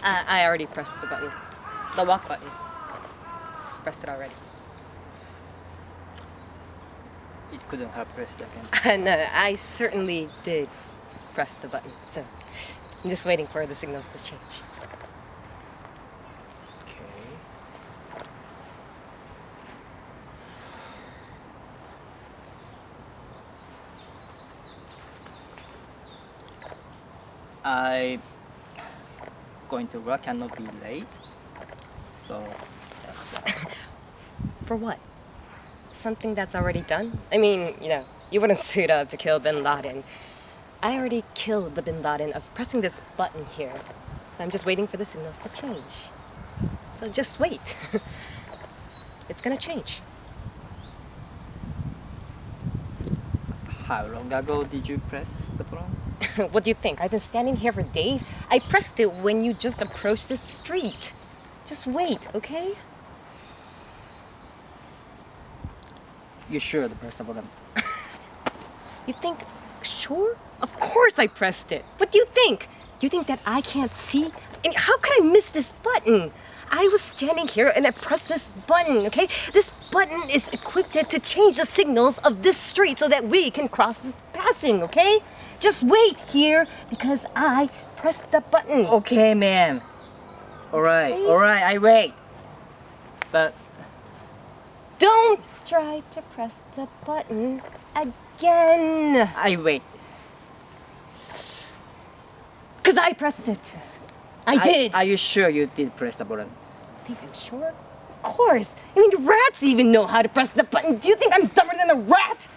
I already pressed the button. The walk button. Pressed it already. It couldn't have pressed again. No, I certainly did press the button, so I'm just waiting for the signals to change. Okay. I going to work, cannot be late. So For what? Something that's already done? I mean, you wouldn't suit up to kill Bin Laden. I already killed the Bin Laden of pressing this button here. So I'm just waiting for the signals to change. So just wait. It's gonna change. how long ago did you press the button? What do you think? I've been standing here for days. I pressed it when you just approached the street. Just wait, okay? You sure to press the button? You think, sure? Of course I pressed it. What do you think? You think that I can't see? And how could I miss this button? I was standing here and I pressed this button, okay? This button is equipped to change the signals of this street so that we can cross this passing, okay? Just wait here because I pressed the button. Okay, man. Alright, Okay. alright, I wait. But Don't try to press the button again. I wait. Because I pressed it. I did. Are you sure you did press the button? Think I'm sure? Of course. I mean, rats even know how to press the button. Do you think I'm dumber than a rat?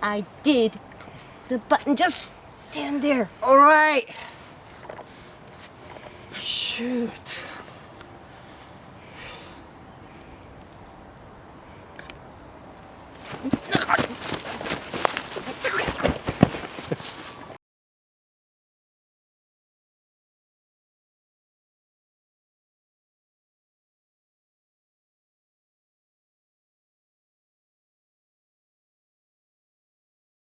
I did press the button. Just stand there. Alright. Shoot.